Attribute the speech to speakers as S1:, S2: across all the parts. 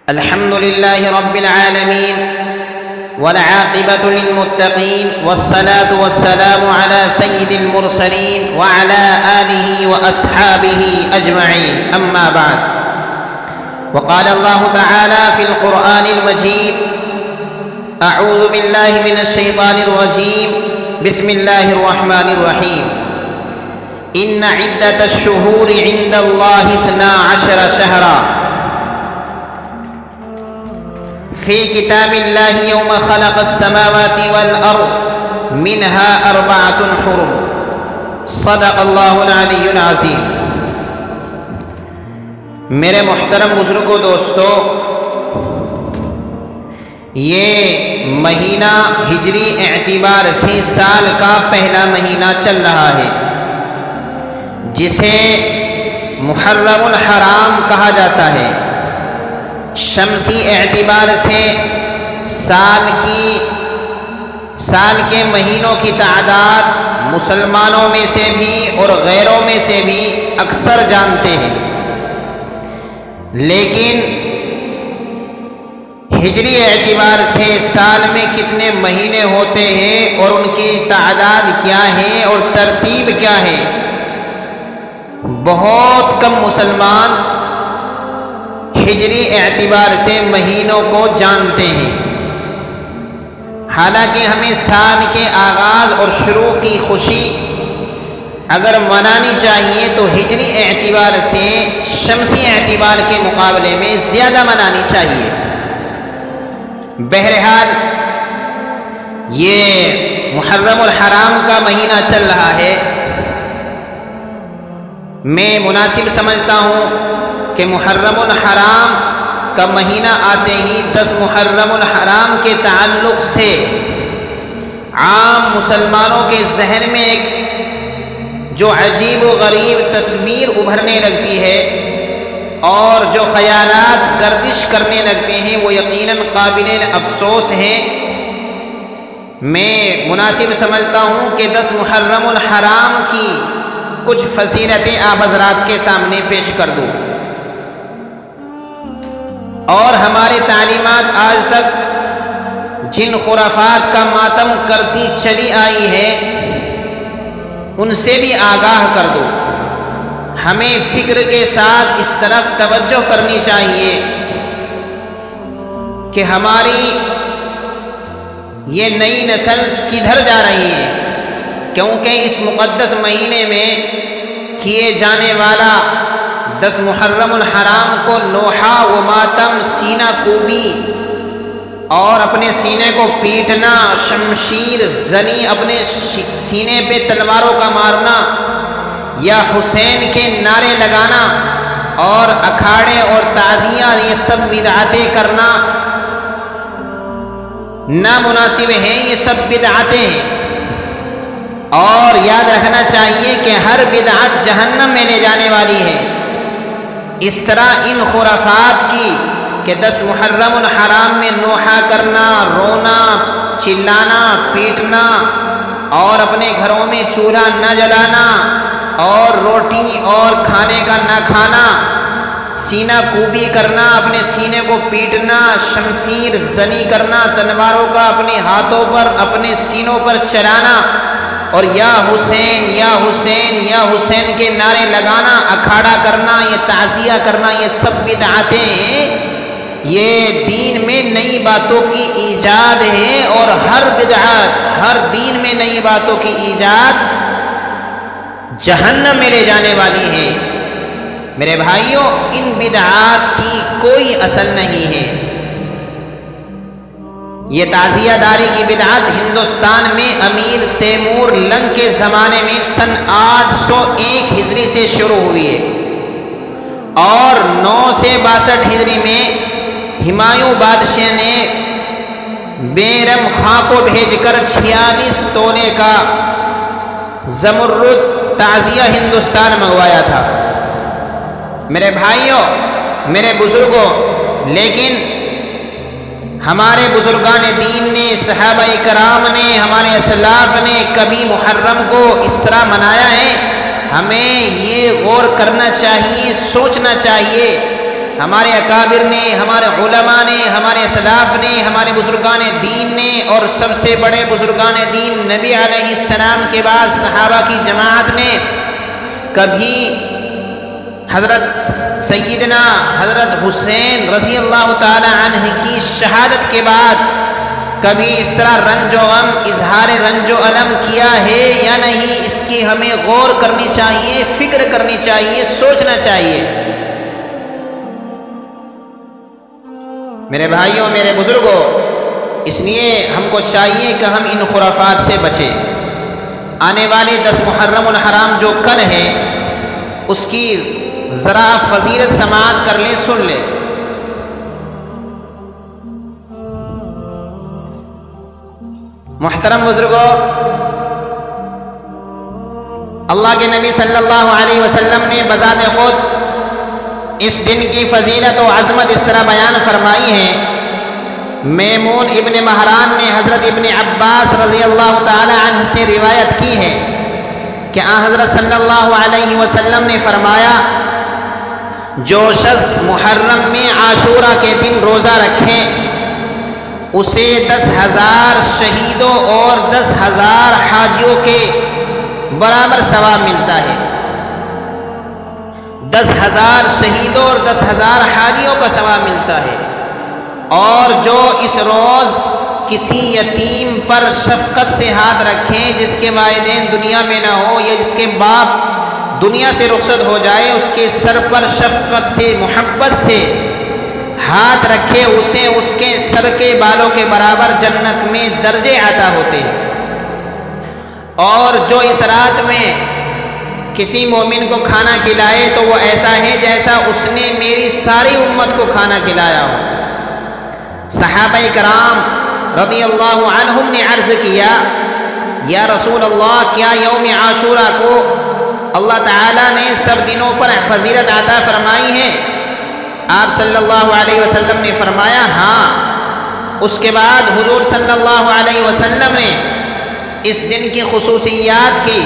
S1: الحمد لله رب العالمين والعاقبة للمتقين والصلاة والسلام على سيد المرسلين وعلى آله وأصحابه أجمعين، أما بعد. وقال الله تعالى في القرآن المجيد: أعوذ بالله من الشيطان الرجيم، بسم الله الرحمن الرحيم. إن عدة الشهور عند الله 12 شهرا في كتاب الله يوم خلق السماوات والأرض منها 4 حرم. صدق اللہ العلی العظیم. میرے محترم بزرگوں، دوستو، یہ مہینہ ہجری اعتبار سے سال کا پہلا مہینہ چل رہا ہے، جسے محرم الحرام کہا جاتا ہے. شمسی اعتبار سے سال کے مہینوں کی تعداد مسلمانوں میں سے بھی اور غیروں میں سے بھی اکثر جانتے ہیں، لیکن ہجری اعتبار سے سال میں کتنے مہینے ہوتے ہیں اور ان کی تعداد کیا ہے اور ترتیب کیا ہے، بہت کم مسلمان ہجری اعتبار سے مہینوں کو جانتے ہیں. حالانکہ ہمیں سال کے آغاز اور شروع کی خوشی اگر منانی چاہیے تو ہجری اعتبار سے شمسی اعتبار کے مقابلے میں زیادہ منانی چاہیے. بہرحال یہ محرم الحرام کا مہینہ چل رہا ہے. میں مناسب سمجھتا ہوں کہ محرم الحرام کا مہینہ آتے ہی 10 محرم الحرام کے تعلق سے عام مسلمانوں کے ذہن میں ایک جو عجیب و غریب تصویر ابھرنے لگتی ہے اور جو خیالات گردش کرنے لگتے ہیں، وہ یقیناً قابل افسوس ہیں. میں مناسب سمجھتا ہوں کہ 10 محرم الحرام کی کچھ فضیلتیں آپ حضرات کے سامنے پیش کر دوں. اور ہماری تعلیمات آج تک جن خرافات کا ماتم کرتی چلی آئی ہے ان سے بھی آگاہ کر دو. ہمیں فکر کے ساتھ اس طرف توجہ کرنی چاہیے کہ ہماری یہ نئی نسل کدھر جا رہی ہے، کیونکہ اس مقدس مہینے میں کیے جانے والا 10 محرم الحرام کو نوحہ و ماتم، سینہ کوبی اور اپنے سینے کو پیٹنا، شمشیر زنی، اپنے سینے پہ تلواروں کا مارنا یا حسین کے نعرے لگانا اور اکھاڑے اور تعزیہ، یہ سب بدعتیں کرنا نامناسب ہیں. یہ سب بدعتیں ہیں اور یاد رکھنا چاہیے کہ ہر بدعت جہنم میں لے جانے والی ہے. اس طرح ان خرافات کی کہ 10 محرم الحرام میں نوحہ کرنا، رونا، چلانا، پیٹنا اور اپنے گھروں میں چولہا نہ جلانا اور روٹی اور کھانے کا نہ کھانا، سینہ کوبی کرنا، اپنے سینے کو پیٹنا، شمشیر زنی کرنا، تلواروں کا اپنے ہاتھوں پر، اپنے سینوں پر چلانا اور یا حسین یا حسین یا حسین کے نعرے لگانا، اکھاڑا کرنا، یہ تعزیہ کرنا، یہ سب بدعتیں ہیں. یہ دین میں نئی باتوں کی ایجاد ہے اور ہر بدعت، ہر دین میں نئی باتوں کی ایجاد جہنم میں لے جانے والی ہے. میرے بھائیوں، ان بدعات کی کوئی اصل نہیں ہے. یہ تعزیہ داری کی بدعت ہندوستان میں امیر تیمور لنگ کے زمانے میں سن 801 ہجری سے شروع ہوئی ہے اور 9 سے 62 ہجری میں ہمایوں بادشاہ نے بیرم خاں کو بھیج کر 46 تولے کا زمرد تعزیہ ہندوستان منگوایا تھا. میرے بھائیوں، میرے بزرگوں، لیکن ہمارے بزرگان دین نے، صحابہ کرام نے، ہمارے اسلاف نے کبھی محرم کو اس طرح منایا ہے؟ ہمیں یہ غور کرنا چاہیے، سوچنا چاہیے ہمارے اکابر نے، ہمارے علماء نے، ہمارے اسلاف نے، ہمارے بزرگان دین نے، اور سب سے بڑے بزرگان دین نبی علیہ السلام کے بعد صحابہ کی جماعت نے کبھی حضرت سیدنا حضرت حسین رضی اللہ تعالی عنہ کی شہادت کے بعد کبھی اس طرح رنج و غم، اظہار رنج و علم کیا ہے یا نہیں، اس کی ہمیں غور کرنی چاہیے، فکر کرنی چاہیے، سوچنا چاہیے۔ میرے بھائیوں، میرے بزرگوں، اس لیے ہم کو چاہیے کہ ہم ان خرافات سے بچیں۔ آنے والے 10 محرم الحرام جو کل ہے، اس کی ذرا فضیلت سماعت کر لیں، سن لیں۔ محترم بزرگوں، اللہ کے نبی صلی اللہ علیہ وسلم نے بذات خود اس دن کی فضیلت و عظمت اس طرح بیان فرمائی ہے۔ میمون ابن مہران نے حضرت ابن عباس رضی اللہ تعالی عنہ سے روایت کی ہے کہ آن حضرت صلی اللہ علیہ وسلم نے فرمایا، جو شخص محرم میں عاشورہ کے دن روزہ رکھے اسے 10,000 شہیدوں اور 10,000 حاجیوں کے برابر ثواب ملتا ہے۔ 10,000 شہیدوں اور 10,000 حاجیوں کا ثواب ملتا ہے۔ اور جو اس روز کسی یتیم پر شفقت سے ہاتھ رکھیں، جس کے والدین دنیا میں نہ ہو یا جس کے باپ دنیا سے رخصت ہو جائے، اس کے سر پر شفقت سے، محبت سے ہاتھ رکھے، اسے اس کے سر کے بالوں کے برابر جنت میں درجے عطا ہوتے ہیں۔ اور جو اس رات میں کسی مومن کو کھانا کھلائے تو وہ ایسا ہے جیسا اس نے میری ساری امت کو کھانا کھلایا ہو۔ صحابہ کرام رضی اللہ عنہم نے عرض کیا، یا رسول اللہ، کیا یوم عاشورہ کو اللہ تعالیٰ نے سب دنوں پر فضیلت عطا فرمائی ہے؟ آپ صلی اللہ علیہ وسلم نے فرمایا ہاں۔ اس کے بعد حضور صلی اللہ علیہ وسلم نے اس دن کی خصوصیات کی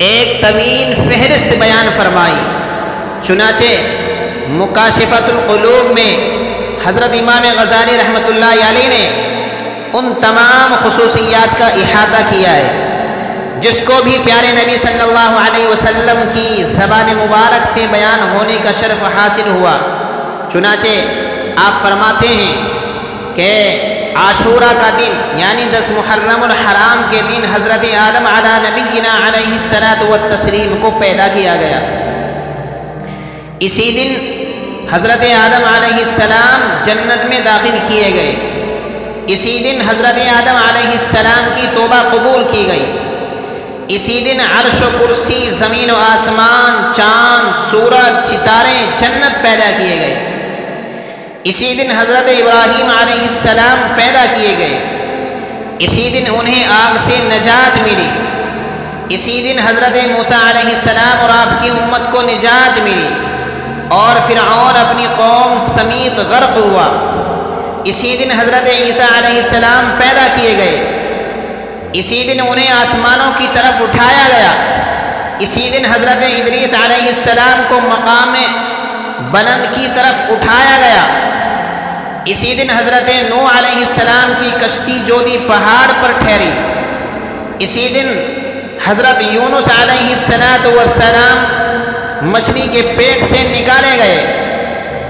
S1: ایک طویل فہرست بیان فرمائی۔ چنانچہ مکاشفۃ القلوب میں حضرت امام غزالی رحمۃ اللہ علیہ نے ان تمام خصوصیات کا احاطہ کیا ہے جس کو بھی پیارے نبی صلی اللہ علیہ وسلم کی زبان مبارک سے بیان ہونے کا شرف حاصل ہوا۔ چنانچہ آپ فرماتے ہیں کہ عاشورہ کا دن یعنی 10 محرم الحرام کے دن حضرت آدم علی نبینا علیہ الصلاۃ والتسلیم کو پیدا کیا گیا۔ اسی دن حضرت آدم علیہ السلام جنت میں داخل کیے گئے۔ اسی دن حضرت آدم علیہ السلام کی توبہ قبول کی گئی۔ اسی دن عرش و کرسی، زمین و آسمان، چاند، سورج، ستارے جنت پیدا کیے گئے۔ اسی دن حضرت ابراہیم علیہ السلام پیدا کیے گئے۔ اسی دن انہیں آگ سے نجات ملی۔ اسی دن حضرت موسیٰ علیہ السلام اور آپ کی امت کو نجات ملی اور فرعون اپنی قوم سمیت غرق ہوا۔ اسی دن حضرت عیسیٰ علیہ السلام پیدا کیے گئے۔ اسی دن انہیں آسمانوں کی طرف اٹھایا گیا۔ اسی دن حضرت ادریس علیہ السلام کو مقام بلند کی طرف اٹھایا گیا۔ اسی دن حضرت نوح علیہ السلام کی کشتی جودی پہاڑ پر ٹھہری۔ اسی دن حضرت یونس علیہ السلام مچھلی کے پیٹ سے نکالے گئے۔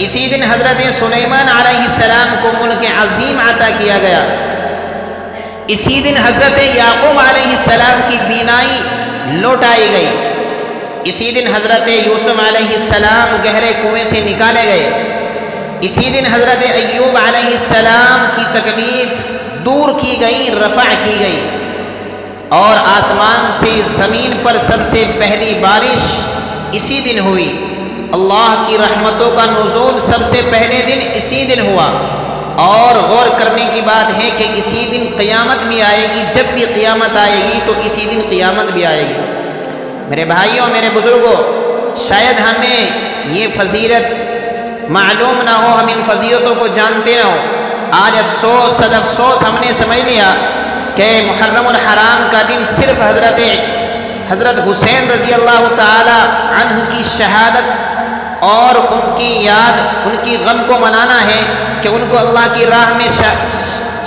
S1: اسی دن حضرت سلیمان علیہ السلام کو ملک عظیم عطا کیا گیا۔ اسی دن حضرت یعقوب علیہ السلام کی بینائی لوٹائی گئی۔ اسی دن حضرت یوسف علیہ السلام گہرے کنویں سے نکالے گئے۔ اسی دن حضرت ایوب علیہ السلام کی تکلیف دور کی گئی، رفع کی گئی، اور آسمان سے زمین پر سب سے پہلی بارش اسی دن ہوئی۔ اللہ کی رحمتوں کا نزول سب سے پہلے دن اسی دن ہوا۔ اور غور کرنے کی بات ہے کہ اسی دن قیامت بھی آئے گی۔ جب بھی قیامت آئے گی تو اسی دن قیامت بھی آئے گی۔ میرے بھائیوں، میرے بزرگوں، شاید ہمیں یہ فضیلت معلوم نہ ہو، ہم ان فضیلتوں کو جانتے نہ ہو۔ آج افسوس صد افسوس ہم نے سمجھ لیا کہ محرم الحرام کا دن صرف حضرت حسین رضی اللہ تعالی عنہ کی شہادت اور ان کی یاد، ان کی غم کو منانا ہے کہ ان کو اللہ کی راہ میں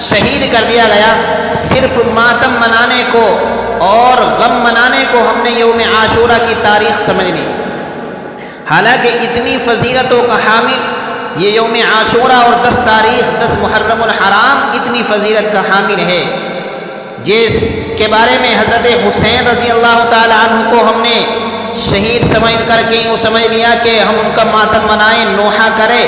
S1: شہید کر دیا گیا، صرف ماتم منانے کو اور غم منانے کو ہم نے یوم عاشورہ کی تاریخ سمجھ لی، حالانکہ اتنی فضیلتوں کا حامل یہ یوم عاشورہ اور 10 تاریخ 10 محرم الحرام اتنی فضیلت کا حامل ہے، جس کے بارے میں حضرت حسین رضی اللہ تعالی عنہ کو ہم نے شہید سمجھ کر کے یوں سمجھ لیا کہ ہم ان کا ماتم منائیں، نوحہ کریں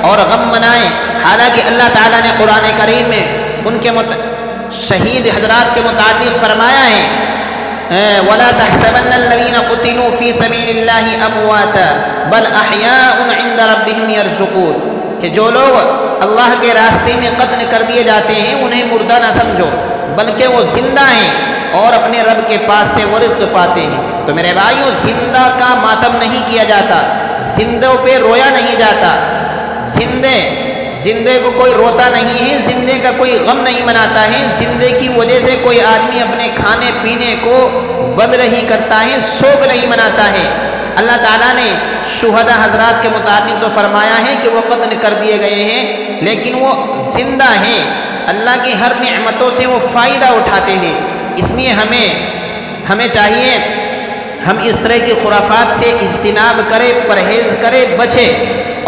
S1: اور غم منائیں، حالانکہ اللہ تعالیٰ نے قرآن کریم میں ان کے شہید حضرات کے متعلق فرمایا ہے وَلَا تَحْسَبَنَّ الَّذِينَ قُتِلُوا فِي سَبِيلِ اللَّهِ أَمْوَاتًا بَلْ أَحْيَاءٌ عِندَ رَبِّهِمْ يَرْزُقُونَ کہ جو لوگ اللہ کے راستے میں قتل کر دیے جاتے ہیں انہیں مردہ نہ سمجھو، بلکہ وہ زندہ ہیں اور اپنے رب کے پاس سے وہ رزق پاتے ہیں۔ تو میرے بھائیوں، زندہ کا ماتم نہیں کیا جاتا، زندوں پہ رویا نہیں جاتا، زندے کو کوئی روتا نہیں ہے، زندے کا کوئی غم نہیں مناتا ہے، زندے کی وجہ سے کوئی آدمی اپنے کھانے پینے کو بند نہیں کرتا ہے، سوگ نہیں مناتا ہے۔ اللہ تعالیٰ نے شہداء حضرات کے متعلق تو فرمایا ہے کہ وہ قتل کر دیے گئے ہیں لیکن وہ زندہ ہیں، اللہ کی ہر نعمتوں سے وہ فائدہ اٹھاتے ہیں۔ اس لیے ہمیں چاہیے ہم اس طرح کی خرافات سے اجتناب کریں، پرہیز کریں، بچیں،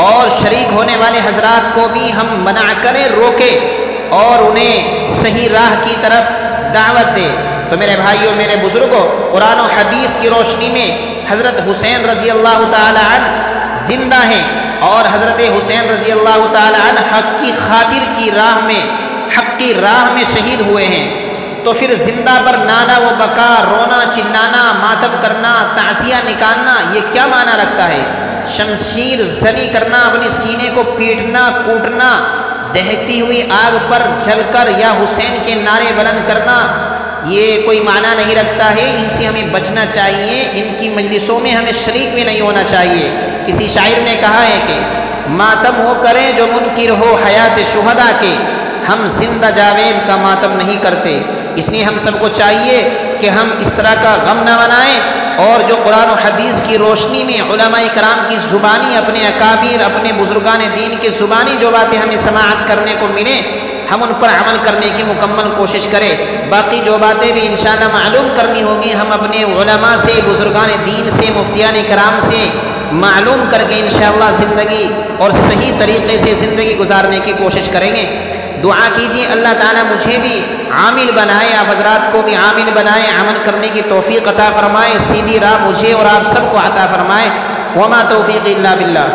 S1: اور شریک ہونے والے حضرات کو بھی ہم منع کریں، روکیں اور انہیں صحیح راہ کی طرف دعوت دیں۔ تو میرے بھائیوں، میرے بزرگوں، قرآن و حدیث کی روشنی میں حضرت حسین رضی اللہ تعالی عنہ زندہ ہیں اور حضرت حسین رضی اللہ تعالی عنہ حق کی خاطر کی راہ میں، حق کی راہ میں شہید ہوئے ہیں۔ تو پھر زندہ پر نانا و بکا، رونا چلانا، ماتم کرنا، تعزیہ نکالنا، یہ کیا معنی رکھتا ہے؟ شمشیر زنی کرنا، اپنے سینے کو پیٹنا، کوٹنا، دہکتی ہوئی آگ پر جل کر یا حسین کے نعرے بلند کرنا، یہ کوئی معنی نہیں رکھتا ہے۔ ان سے ہمیں بچنا چاہیے، ان کی مجلسوں میں ہمیں شریک بھی نہیں ہونا چاہیے۔ کسی شاعر نے کہا ہے کہ ماتم وہ کریں جو منکر ہو حیات شہداء کے، ہم زندہ جاوید کا ماتم نہیں کرتے۔ اس لیے ہم سب کو چاہیے کہ ہم اس طرح کا غم نہ منائیں، اور جو قرآن و حدیث کی روشنی میں علماء کرام کی زبانی، اپنے اکابر، اپنے بزرگان دین کی زبانی جو باتیں ہمیں سماعت کرنے کو ملیں، ہم ان پر عمل کرنے کی مکمل کوشش کریں۔ باقی جو باتیں بھی انشاءاللہ معلوم کرنی ہوگی، ہم اپنے علماء سے، بزرگان دین سے، مفتیان کرام سے معلوم کر کے انشاءاللہ زندگی اور صحیح طریقے سے زندگی گزارنے کی کوشش کریں گے۔ دعا کیجیے اللہ تعالیٰ مجھے بھی عامل بنائے، آپ حضرات کو بھی عامل بنائے، عمل کرنے کی توفیق عطا فرمائے، سیدھی راہ مجھے اور آپ سب کو عطا فرمائے۔ وما توفیق الا باللہ۔